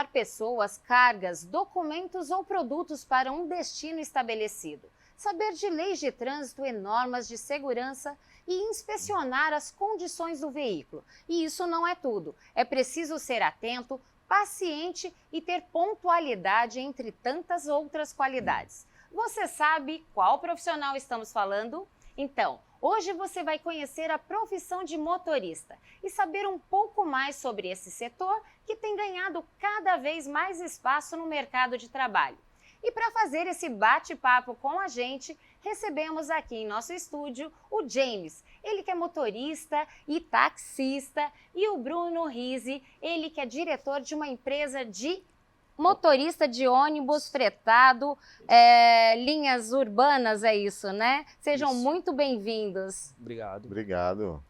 levar pessoas, cargas, documentos ou produtos para um destino estabelecido, saber de leis de trânsito e normas de segurança e inspecionar as condições do veículo. E isso não é tudo. É preciso ser atento, paciente e ter pontualidade, entre tantas outras qualidades. Você sabe qual profissional estamos falando? Então, hoje você vai conhecer a profissão de motorista e saber um pouco mais sobre esse setor que tem ganhado cada vez mais espaço no mercado de trabalho. E para fazer esse bate-papo com a gente, recebemos aqui em nosso estúdio o James, ele que é motorista e taxista, e o Bruno Rizzi, ele que é diretor de uma empresa de motorista de ônibus fretado, linhas urbanas, é isso, né? Sejam Isso. muito bem-vindos. Obrigado. Obrigado.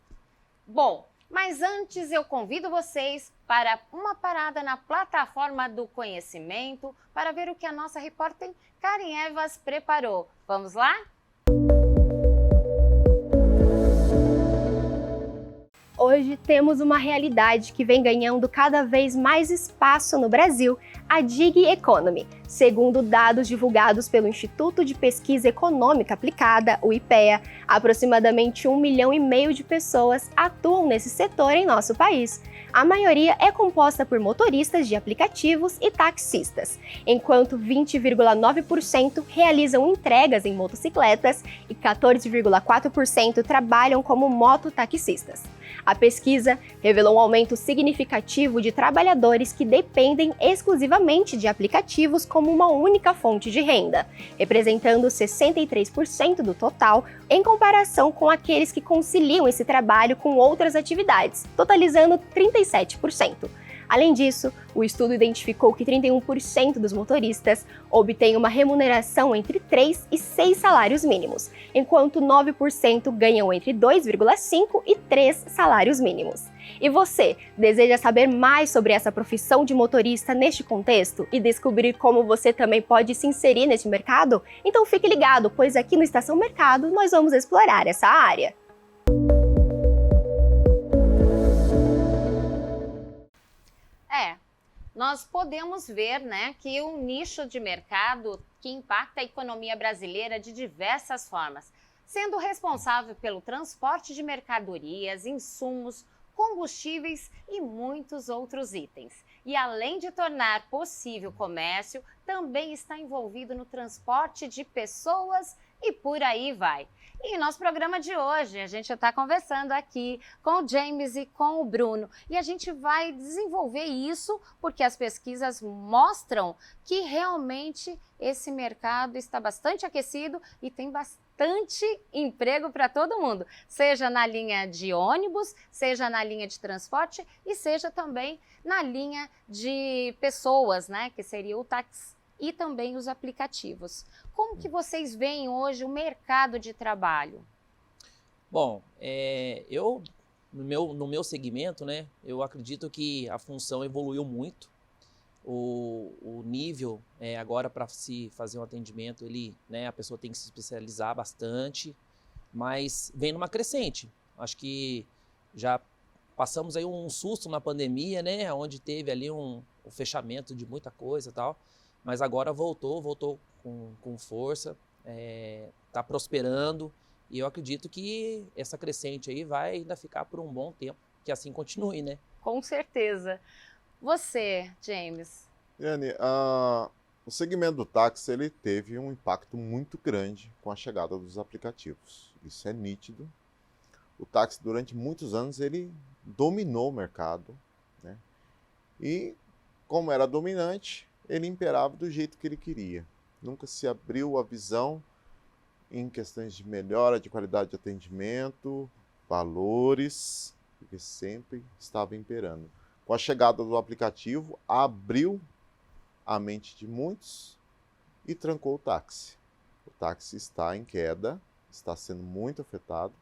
Bom, mas antes eu convido vocês para uma parada na plataforma do conhecimento para ver o que a nossa repórter Karen Evas preparou. Vamos lá? Hoje temos uma realidade que vem ganhando cada vez mais espaço no Brasil, a Gig Economy. Segundo dados divulgados pelo Instituto de Pesquisa Econômica Aplicada, o IPEA, aproximadamente 1,5 milhão de pessoas atuam nesse setor em nosso país. A maioria é composta por motoristas de aplicativos e taxistas, enquanto 20,9% realizam entregas em motocicletas e 14,4% trabalham como mototaxistas. A pesquisa revelou um aumento significativo de trabalhadores que dependem exclusivamente de aplicativos como uma única fonte de renda, representando 63% do total, em comparação com aqueles que conciliam esse trabalho com outras atividades, totalizando 37%. Além disso, o estudo identificou que 31% dos motoristas obtêm uma remuneração entre 3 e 6 salários mínimos, enquanto 9% ganham entre 2,5 e 3 salários mínimos. E você, deseja saber mais sobre essa profissão de motorista neste contexto e descobrir como você também pode se inserir neste mercado? Então fique ligado, pois aqui no Estação Mercado nós vamos explorar essa área. Nós podemos ver, né, que um nicho de mercado que impacta a economia brasileira de diversas formas, sendo responsável pelo transporte de mercadorias, insumos, combustíveis e muitos outros itens. E além de tornar possível o comércio, também está envolvido no transporte de pessoas e por aí vai. E nosso programa de hoje, a gente está conversando aqui com o James e com o Bruno. E a gente vai desenvolver isso porque as pesquisas mostram que realmente esse mercado está bastante aquecido e tem bastante emprego para todo mundo. Seja na linha de ônibus, seja na linha de transporte e seja também na linha de pessoas, né? Que seria o táxi e também os aplicativos. Como que vocês veem hoje o mercado de trabalho? Bom, eu, no meu segmento, né, eu acredito que a função evoluiu muito. O nível, agora para se fazer um atendimento, a pessoa tem que se especializar bastante, mas vem numa crescente. Acho que já passamos aí um susto na pandemia, né, onde teve ali o fechamento de muita coisa e tal, mas agora voltou com força, está prosperando, e eu acredito que essa crescente aí vai ainda ficar por um bom tempo, que assim continue, né? Com certeza. Você, James? Yane, o segmento do táxi ele teve um impacto muito grande com a chegada dos aplicativos. Isso é nítido. O táxi, durante muitos anos, ele dominou o mercado, né? E, como era dominante, ele imperava do jeito que ele queria. Nunca se abriu a visão em questões de melhora de qualidade de atendimento, valores, porque sempre estava imperando. Com a chegada do aplicativo, abriu a mente de muitos e trancou o táxi. O táxi está em queda, está sendo muito afetado.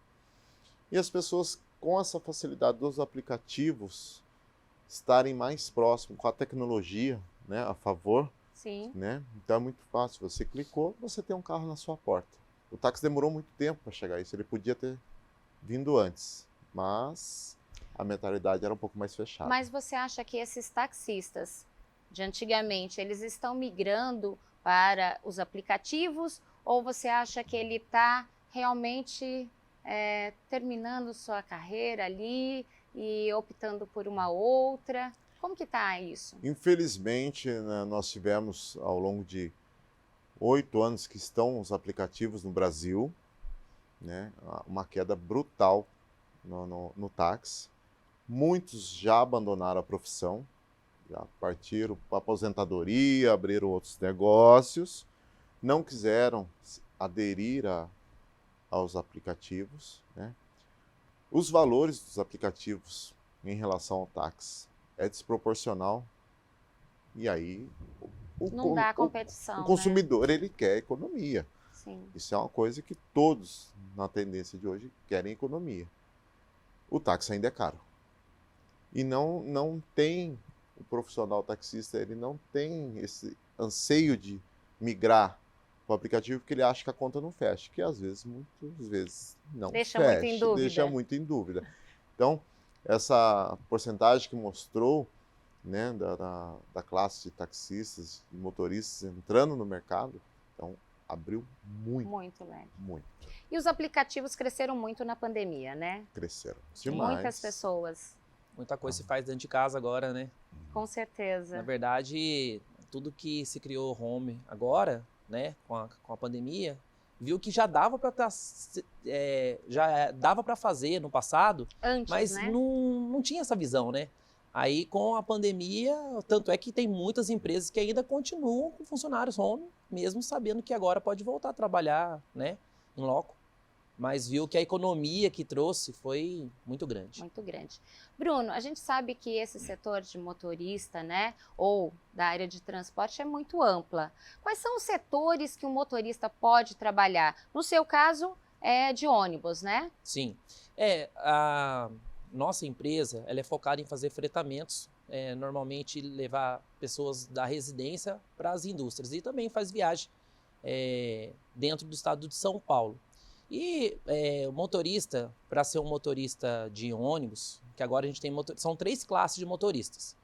E as pessoas, com essa facilidade dos aplicativos, estarem mais próximos com a tecnologia, né, a favor. Sim. Né? Então é muito fácil. Você clicou, você tem um carro na sua porta. O táxi demorou muito tempo para chegar a isso. Ele podia ter vindo antes, mas a mentalidade era um pouco mais fechada. Mas você acha que esses taxistas de antigamente, eles estão migrando para os aplicativos ou você acha que ele está realmente terminando sua carreira ali e optando por uma outra? Como que está isso? Infelizmente, né, nós tivemos ao longo de 8 anos que estão os aplicativos no Brasil, né, uma queda brutal no táxi. Muitos já abandonaram a profissão, já partiram para aposentadoria, abriram outros negócios, não quiseram aderir aos aplicativos, né? Os valores dos aplicativos em relação ao táxi é desproporcional e aí Não dá competição, o consumidor ele quer economia. Sim. Isso é uma coisa que todos na tendência de hoje querem economia. O táxi ainda é caro. E não tem, o profissional taxista, ele não tem esse anseio de migrar para o aplicativo porque ele acha que a conta não fecha, que às vezes, muitas vezes, não Deixa fecha, muito em dúvida. deixa muito em dúvida. Então, essa porcentagem que mostrou, né, da classe de taxistas e motoristas entrando no mercado, então, abriu muito. Muito leve. Muito. E os aplicativos cresceram muito na pandemia, né? Cresceram demais. Muitas pessoas, Muita coisa se faz dentro de casa agora, né? com certeza. Na verdade, tudo que se criou home agora, né, com a pandemia, viu que já dava para fazer no passado, Antes, mas né? não tinha essa visão, né? Aí com a pandemia, tanto é que tem muitas empresas que ainda continuam com funcionários home, mesmo sabendo que agora pode voltar a trabalhar, né, em loco. Mas viu que a economia que trouxe foi muito grande. Muito grande. Bruno, a gente sabe que esse setor de motorista, né, ou da área de transporte é muito ampla. Quais são os setores que um motorista pode trabalhar? No seu caso, é de ônibus, né? Sim. A nossa empresa ela é focada em fazer fretamentos, normalmente levar pessoas da residência para as indústrias e também faz viagem dentro do estado de São Paulo. E o motorista, para ser um motorista de ônibus, que agora a gente tem são 3 classes de motoristas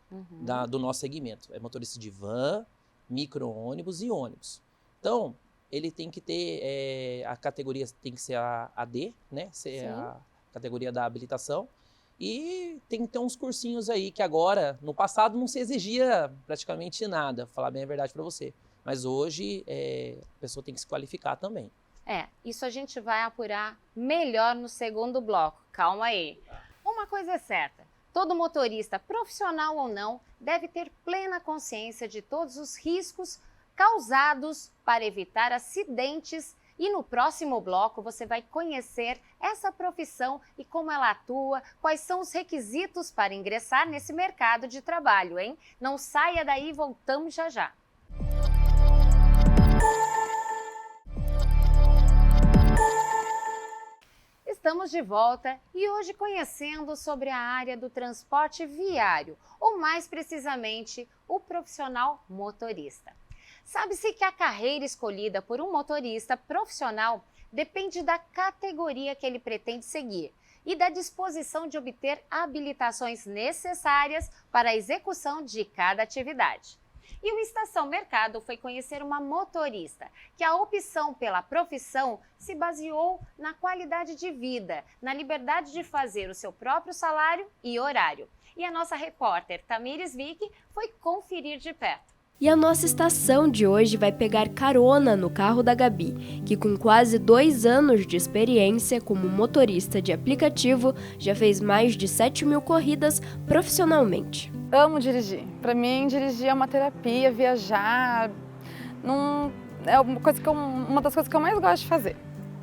do nosso segmento. É motorista de van, micro-ônibus e ônibus. Então, ele tem que ter, a categoria tem que ser a AD, né? Ser Sim. a categoria da habilitação. E tem que ter uns cursinhos aí que agora, no passado, não se exigia praticamente nada, falar bem a verdade para você. Mas hoje, a pessoa tem que se qualificar também. Isso a gente vai apurar melhor no segundo bloco. Calma aí. Uma coisa é certa, todo motorista, profissional ou não, deve ter plena consciência de todos os riscos causados para evitar acidentes. E no próximo bloco você vai conhecer essa profissão e como ela atua, quais são os requisitos para ingressar nesse mercado de trabalho, hein? Não saia daí, voltamos já já. Estamos de volta e hoje conhecendo sobre a área do transporte viário, ou mais precisamente, o profissional motorista. Sabe-se que a carreira escolhida por um motorista profissional depende da categoria que ele pretende seguir e da disposição de obter habilitações necessárias para a execução de cada atividade. E o Estação Mercado foi conhecer uma motorista, que a opção pela profissão se baseou na qualidade de vida, na liberdade de fazer o seu próprio salário e horário. E a nossa repórter Tamires Vick foi conferir de perto. E a nossa estação de hoje vai pegar carona no carro da Gabi, que com quase 2 anos de experiência como motorista de aplicativo, já fez mais de 7.000 corridas profissionalmente. Amo dirigir. Para mim, dirigir é uma terapia, viajar é uma das coisas que eu mais gosto de fazer.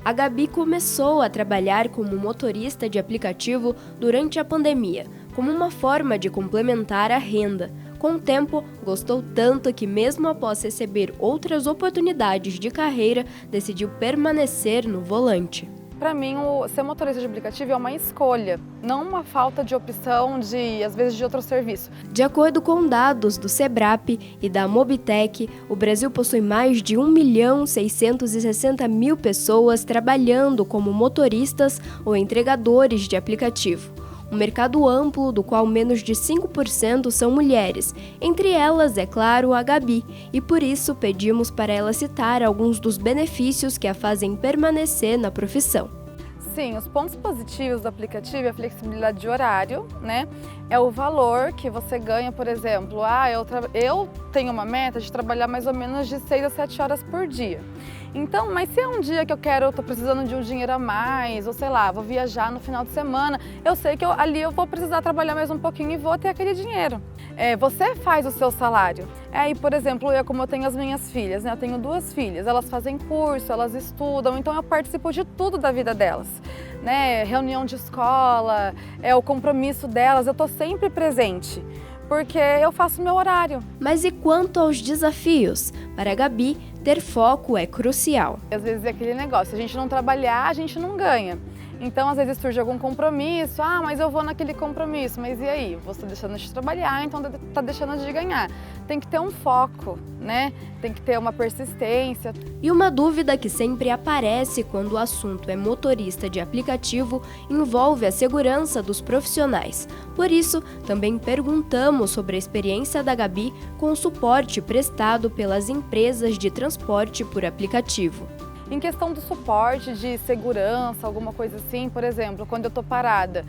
A Gabi começou a trabalhar como motorista de aplicativo durante a pandemia, como uma forma de complementar a renda. Com o tempo, gostou tanto que mesmo após receber outras oportunidades de carreira, decidiu permanecer no volante. Para mim, ser motorista de aplicativo é uma escolha, não uma falta de opção às vezes, de outro serviço. De acordo com dados do Sebrap e da Mobitec, o Brasil possui mais de 1.660.000 pessoas trabalhando como motoristas ou entregadores de aplicativo. Um mercado amplo do qual menos de 5% são mulheres, entre elas, é claro, a Gabi, e por isso pedimos para ela citar alguns dos benefícios que a fazem permanecer na profissão. Sim, os pontos positivos do aplicativo é a flexibilidade de horário, né? É o valor que você ganha, por exemplo, eu tenho uma meta de trabalhar mais ou menos de 6 a 7 horas por dia. Então, mas se é um dia que eu tô precisando de um dinheiro a mais, ou sei lá, vou viajar no final de semana, eu sei que ali eu vou precisar trabalhar mais um pouquinho e vou ter aquele dinheiro. Você faz o seu salário. E, por exemplo, como eu tenho as minhas filhas, né? Eu tenho 2 filhas, elas fazem curso, elas estudam, então eu participo de tudo da vida delas. Né? Reunião de escola, o compromisso delas, eu estou sempre presente, porque eu faço meu horário. Mas e quanto aos desafios? Para a Gabi, ter foco é crucial. Às vezes é aquele negócio, se a gente não trabalhar, a gente não ganha. Então, às vezes surge algum compromisso, mas eu vou naquele compromisso, mas e aí? Você está deixando de trabalhar, então está deixando de ganhar. Tem que ter um foco, né? Tem que ter uma persistência. E uma dúvida que sempre aparece quando o assunto é motorista de aplicativo envolve a segurança dos profissionais. Por isso, também perguntamos sobre a experiência da Gabi com o suporte prestado pelas empresas de transporte por aplicativo. Em questão do suporte de segurança, alguma coisa assim, por exemplo, quando eu estou parada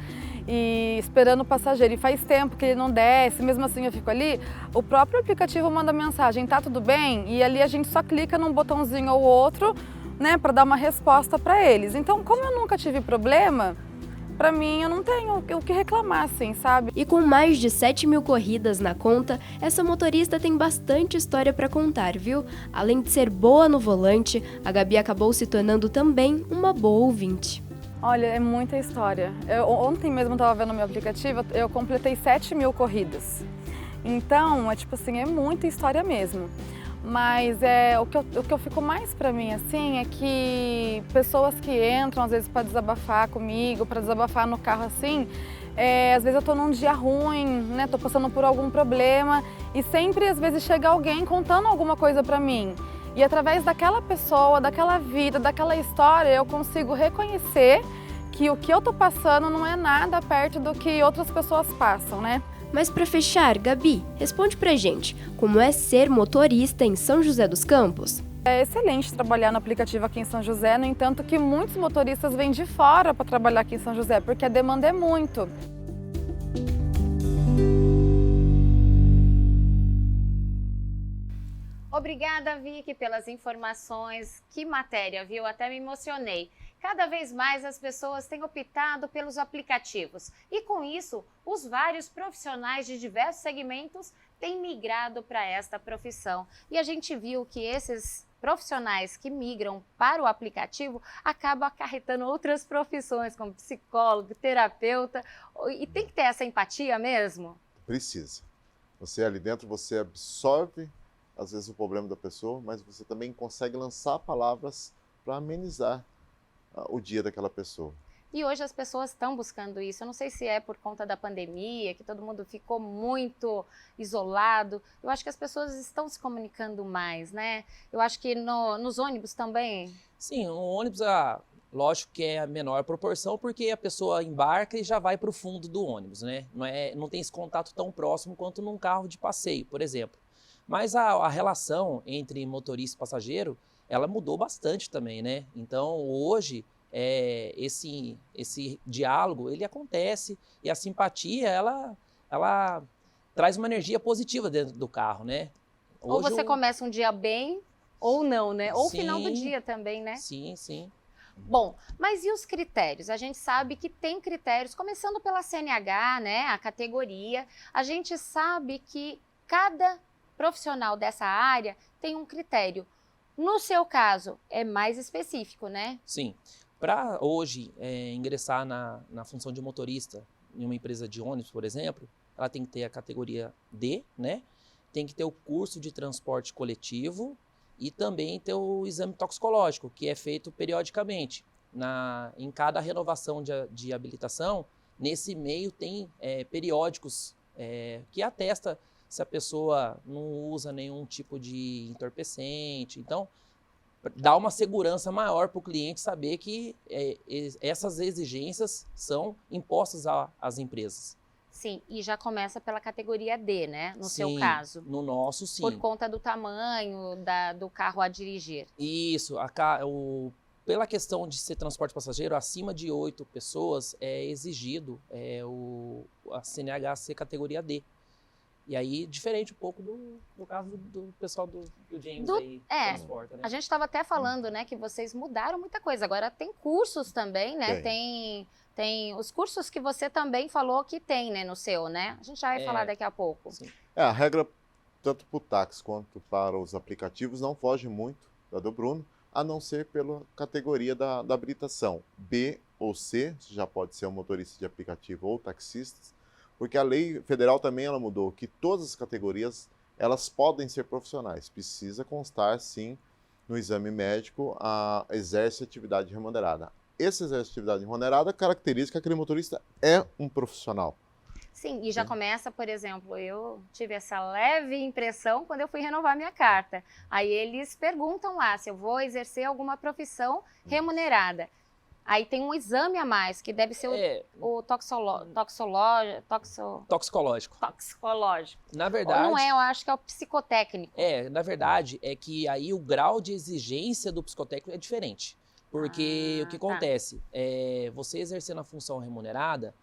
e esperando o passageiro e faz tempo que ele não desce, mesmo assim eu fico ali, o próprio aplicativo manda mensagem, tá tudo bem? E ali a gente só clica num botãozinho ou outro, né, para dar uma resposta para eles. Então, como eu nunca tive problema, para mim, eu não tenho o que reclamar, assim, sabe? E com mais de 7.000 corridas na conta, essa motorista tem bastante história para contar, viu? Além de ser boa no volante, a Gabi acabou se tornando também uma boa ouvinte. Olha, é muita história. Ontem mesmo eu estava vendo no meu aplicativo, eu completei 7.000 corridas. Então, é muita história mesmo. Mas o que eu fico mais para mim, assim, é que pessoas que entram, às vezes, para desabafar comigo, para desabafar no carro, assim, às vezes eu tô num dia ruim, né, tô passando por algum problema e sempre, às vezes, chega alguém contando alguma coisa para mim. E através daquela pessoa, daquela vida, daquela história, eu consigo reconhecer que o que eu tô passando não é nada perto do que outras pessoas passam, né? Mas para fechar, Gabi, responde pra gente, como é ser motorista em São José dos Campos? É excelente trabalhar no aplicativo aqui em São José, no entanto que muitos motoristas vêm de fora para trabalhar aqui em São José, porque a demanda é muito. Obrigada, Vicky, pelas informações. Que matéria, viu? Até me emocionei. Cada vez mais as pessoas têm optado pelos aplicativos e, com isso, os vários profissionais de diversos segmentos têm migrado para esta profissão. E a gente viu que esses profissionais que migram para o aplicativo acabam acarretando outras profissões, como psicólogo, terapeuta. E tem que ter essa empatia mesmo? Precisa. Você ali dentro, você absorve, às vezes, o problema da pessoa, mas você também consegue lançar palavras para amenizar o dia daquela pessoa. E hoje as pessoas estão buscando isso. Eu não sei se é por conta da pandemia, que todo mundo ficou muito isolado. Eu acho que as pessoas estão se comunicando mais, né? Eu acho que nos ônibus também. Sim, no ônibus, lógico que é a menor proporção, porque a pessoa embarca e já vai para o fundo do ônibus, né? Não tem esse contato tão próximo quanto num carro de passeio, por exemplo. Mas a relação entre motorista e passageiro, ela mudou bastante também, né? Então, hoje, esse diálogo, ele acontece e a simpatia, ela traz uma energia positiva dentro do carro, né? Ou você começa um dia bem, ou não, né? Ou o Sim, final do dia também, né? Sim, sim. Bom, mas e os critérios? A gente sabe que tem critérios, começando pela CNH, né? A categoria. A gente sabe que cada profissional dessa área tem um critério. No seu caso, é mais específico, né? Sim. Para hoje ingressar na função de motorista em uma empresa de ônibus, por exemplo, ela tem que ter a categoria D, né? Tem que ter o curso de transporte coletivo e também ter o exame toxicológico, que é feito periodicamente. Em cada renovação de habilitação, nesse meio tem periódicos que atesta se a pessoa não usa nenhum tipo de entorpecente. Então, dar uma segurança maior para o cliente saber que essas exigências são impostas às empresas. Sim, e já começa pela categoria D, né? No seu Sim, caso. no nosso, sim. Por conta do tamanho do carro a dirigir. Isso, pela questão de ser transporte passageiro, acima de 8 pessoas é exigido a CNH categoria D. E aí, diferente um pouco do caso do pessoal do James aí, transporta, né? A gente estava até falando, né, que vocês mudaram muita coisa. Agora tem cursos também, né? Tem os cursos que você também falou que tem, né, no seu, né? A gente já vai falar daqui a pouco. Sim. A regra, tanto para o táxi quanto para os aplicativos, não foge muito da do Bruno, a não ser pela categoria da habilitação. B ou C, já pode ser um motorista de aplicativo ou taxistas, porque a lei federal também ela mudou, que todas as categorias elas podem ser profissionais. Precisa constar, sim, no exame médico, exerce atividade remunerada. Esse exercício de atividade remunerada caracteriza que aquele motorista é um profissional. Sim, e já começa, por exemplo, eu tive essa leve impressão quando eu fui renovar minha carta. Aí eles perguntam lá se eu vou exercer alguma profissão remunerada. Aí tem um exame a mais, que deve ser o toxicológico. Na verdade... Ou não é, eu acho que é o psicotécnico. Na verdade, é que aí o grau de exigência do psicotécnico é diferente. Porque o que acontece? Você exercendo a função remunerada,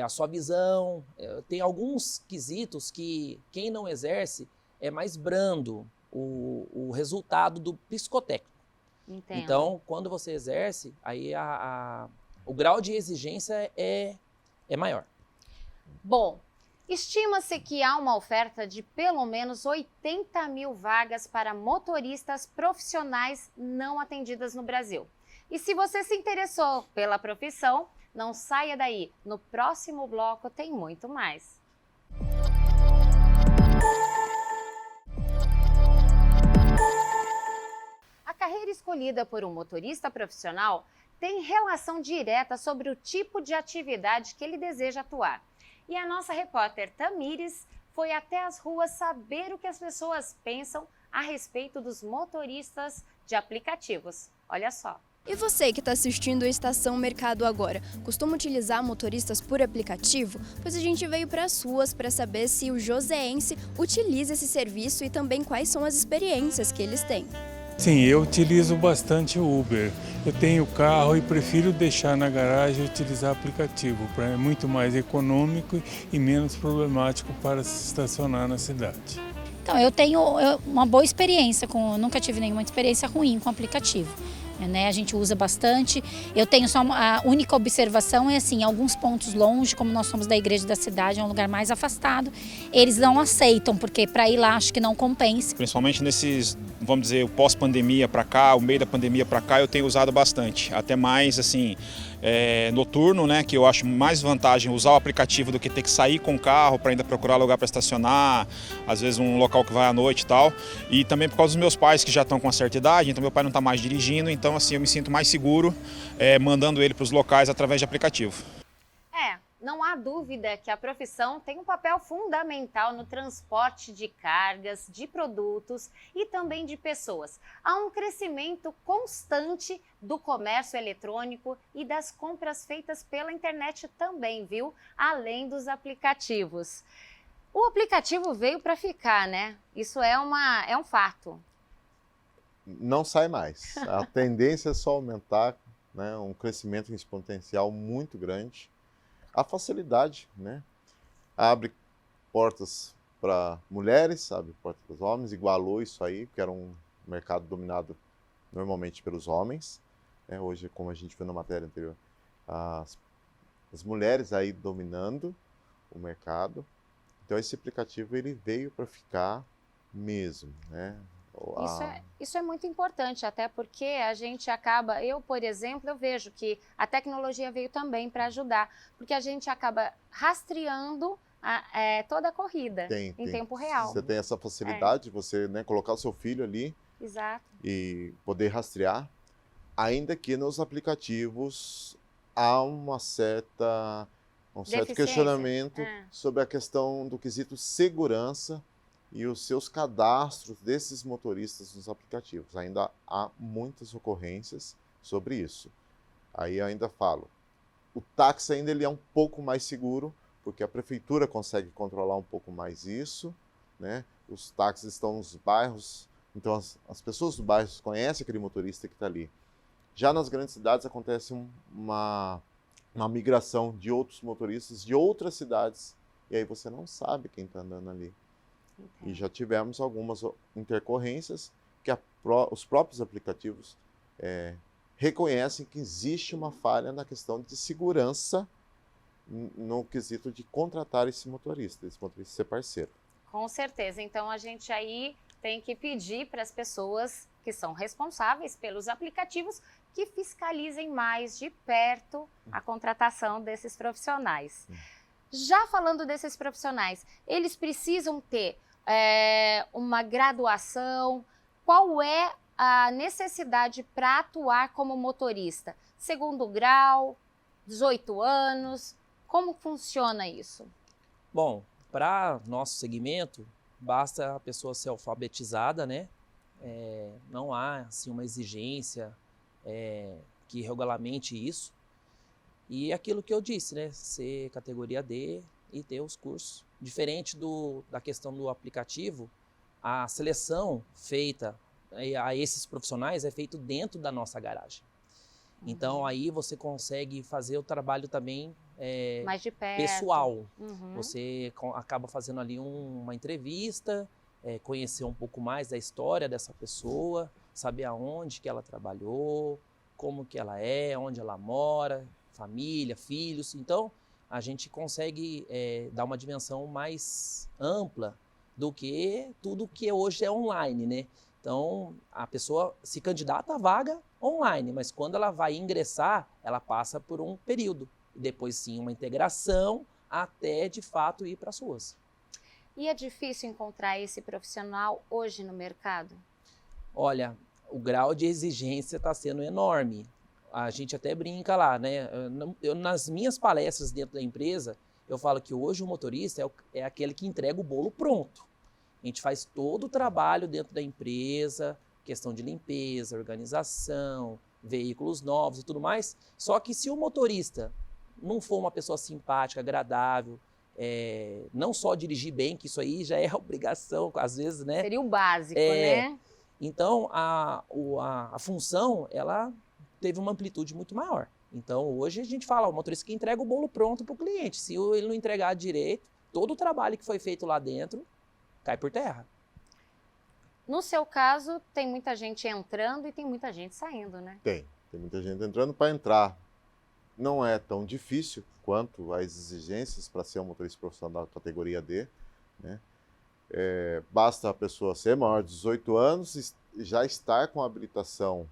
a sua visão, tem alguns quesitos que quem não exerce é mais brando o resultado do psicotécnico. Entendo. Então, quando você exerce, aí o grau de exigência é maior. Bom, estima-se que há uma oferta de pelo menos 80 mil vagas para motoristas profissionais não atendidas no Brasil. E se você se interessou pela profissão, não saia daí. No próximo bloco tem muito mais. A carreira escolhida por um motorista profissional tem relação direta sobre o tipo de atividade que ele deseja atuar. E a nossa repórter Tamires foi até as ruas saber o que as pessoas pensam a respeito dos motoristas de aplicativos. Olha só. E você que está assistindo a Estação Mercado agora, costuma utilizar motoristas por aplicativo? Pois a gente veio para as ruas para saber se o joseense utiliza esse serviço e também quais são as experiências que eles têm. Sim, eu utilizo bastante o Uber. Eu tenho carro e prefiro deixar na garagem e utilizar aplicativo, é muito mais econômico e menos problemático para se estacionar na cidade. Então, eu tenho uma boa experiência, nunca tive nenhuma experiência ruim com o aplicativo. Né? A gente usa bastante. Eu tenho só a única observação é assim, alguns pontos longe, como nós somos da igreja da cidade, é um lugar mais afastado, eles não aceitam, porque para ir lá acho que não compensa. Principalmente nesses, vamos dizer, o pós-pandemia para cá, o meio da pandemia para cá, eu tenho usado bastante, até mais assim, noturno, né, que eu acho mais vantagem usar o aplicativo do que ter que sair com o carro para ainda procurar lugar para estacionar, às vezes um local que vai à noite e tal, e também por causa dos meus pais que já estão com uma certa idade, então meu pai não está mais dirigindo, então assim eu me sinto mais seguro mandando ele para os locais através de aplicativo. Não há dúvida que a profissão tem um papel fundamental no transporte de cargas, de produtos e também de pessoas. Há um crescimento constante do comércio eletrônico e das compras feitas pela internet também, viu? Além dos aplicativos. O aplicativo veio para ficar, né? Isso é um fato. Não sai mais. A tendência é só aumentar, né? Um crescimento exponencial muito grande. A facilidade, né? Abre portas para mulheres, abre portas para os homens, igualou isso aí, que era um mercado dominado normalmente pelos homens. Hoje, como a gente viu na matéria anterior, as mulheres aí dominando o mercado. Então esse aplicativo ele veio para ficar mesmo, né? Isso é muito importante, até porque a gente acaba, eu, por exemplo, eu vejo que a tecnologia veio também para ajudar, porque a gente acaba rastreando toda a corrida em tempo real. Você tem essa facilidade de você, né, colocar o seu filho ali. Exato. E poder rastrear, ainda que nos aplicativos há um certo questionamento sobre a questão do quesito segurança e os seus cadastros desses motoristas nos aplicativos. Ainda há muitas ocorrências sobre isso. Aí eu ainda falo, o táxi ainda ele é um pouco mais seguro, porque a prefeitura consegue controlar um pouco mais isso, né? Os táxis estão nos bairros, então as pessoas dos bairros conhecem aquele motorista que está ali. Já nas grandes cidades acontece uma migração de outros motoristas de outras cidades, e aí você não sabe quem está andando ali. E já tivemos algumas intercorrências que os próprios aplicativos reconhecem que existe uma falha na questão de segurança no quesito de contratar esse motorista ser parceiro. Com certeza. Então a gente aí tem que pedir para as pessoas que são responsáveis pelos aplicativos que fiscalizem mais de perto a contratação desses profissionais. Já falando desses profissionais, eles precisam ter uma graduação? Qual é a necessidade para atuar como motorista? Segundo grau, 18 anos, como funciona isso? Bom, para nosso segmento, basta a pessoa ser alfabetizada, né? Não há assim, uma exigência que regulamente isso. E aquilo que eu disse, né? Ser categoria D e ter os cursos. Diferente da questão do aplicativo, a seleção feita a esses profissionais é feito dentro da nossa garagem. Então aí você consegue fazer o trabalho também mais de perto, pessoal. Você acaba fazendo ali uma entrevista, conhecer um pouco mais da história dessa pessoa, saber aonde que ela trabalhou, como que ela é, onde ela mora, família, filhos. Então a gente consegue dar uma dimensão mais ampla do que tudo que hoje é online, né? Então, a pessoa se candidata à vaga online, mas quando ela vai ingressar, ela passa por um período. E depois, sim, uma integração até, de fato, ir para as ruas. E é difícil encontrar esse profissional hoje no mercado? Olha, o grau de exigência está sendo enorme. A gente até brinca lá, né? Nas minhas palestras dentro da empresa, eu falo que hoje o motorista é aquele que entrega o bolo pronto. A gente faz todo o trabalho dentro da empresa, questão de limpeza, organização, veículos novos e tudo mais. Só que se o motorista não for uma pessoa simpática, agradável, não só dirigir bem, que isso aí já é obrigação, às vezes, né? Seria o básico, né? Então, a função, ela teve uma amplitude muito maior. Então, hoje a gente fala, o motorista que entrega o bolo pronto para o cliente. Se ele não entregar direito, todo o trabalho que foi feito lá dentro cai por terra. No seu caso, tem muita gente entrando e tem muita gente saindo, né? Tem muita gente entrando. Para entrar não é tão difícil quanto as exigências para ser um motorista profissional da categoria D, né? Basta a pessoa ser maior de 18 anos e já estar com a habilitação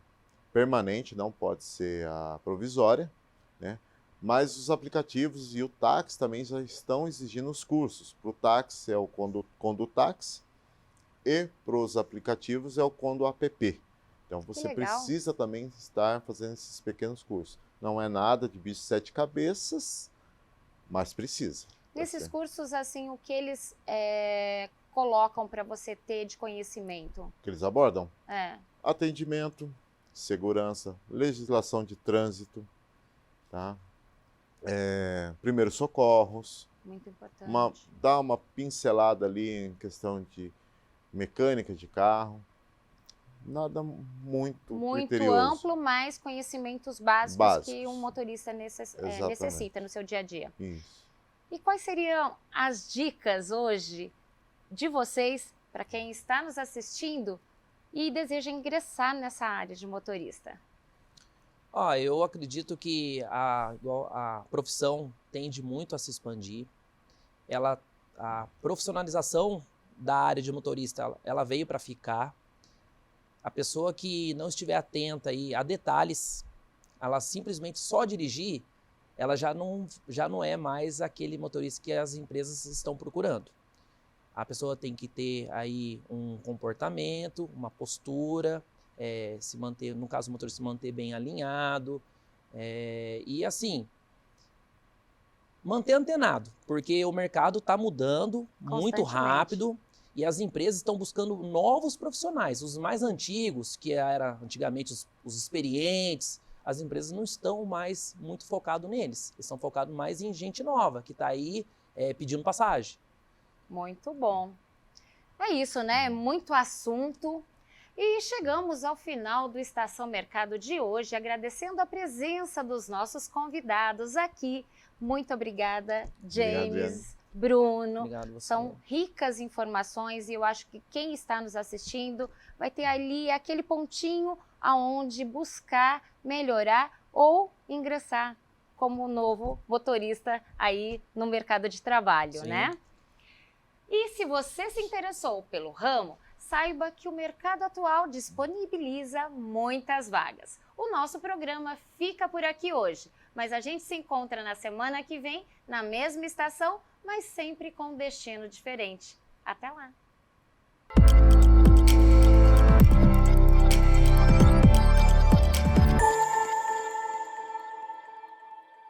permanente, não pode ser a provisória, né? Mas os aplicativos e o táxi também já estão exigindo os cursos. Para o táxi é o Condutax e para os aplicativos é o Conduapp. Então você precisa também estar fazendo esses pequenos cursos. Não é nada de bicho de 7 cabeças, mas precisa. Nesses cursos, assim, o que eles colocam para você ter de conhecimento? Que eles abordam? Atendimento, segurança, legislação de trânsito, tá? Primeiros socorros. Muito importante. Dá uma pincelada ali em questão de mecânica de carro. Nada muito criterioso. Amplo, mas conhecimentos básicos que um motorista necessita no seu dia a dia. Isso. E quais seriam as dicas hoje de vocês para quem está nos assistindo e deseja ingressar nessa área de motorista? Eu acredito que a profissão tende muito a se expandir. A profissionalização da área de motorista, ela veio para ficar. A pessoa que não estiver atenta aí a detalhes, ela simplesmente só dirigir, ela já não é mais aquele motorista que as empresas estão procurando. A pessoa tem que ter aí um comportamento, uma postura, se manter, no caso do motorista, se manter bem alinhado, e assim, manter antenado, porque o mercado está mudando muito rápido E as empresas estão buscando novos profissionais, os mais antigos, que eram antigamente os experientes. As empresas não estão mais muito focadas neles, eles estão focados mais em gente nova, que está aí pedindo passagem. Muito bom. É isso, né? Muito assunto. E chegamos ao final do Estação Mercado de hoje, agradecendo a presença dos nossos convidados aqui. Muito obrigada, James, Bruno. Obrigado você. São ricas informações e eu acho que quem está nos assistindo vai ter ali aquele pontinho aonde buscar melhorar ou ingressar como novo motorista aí no mercado de trabalho, Sim. né? E se você se interessou pelo ramo, saiba que o mercado atual disponibiliza muitas vagas. O nosso programa fica por aqui hoje, mas a gente se encontra na semana que vem, na mesma estação, mas sempre com um destino diferente. Até lá!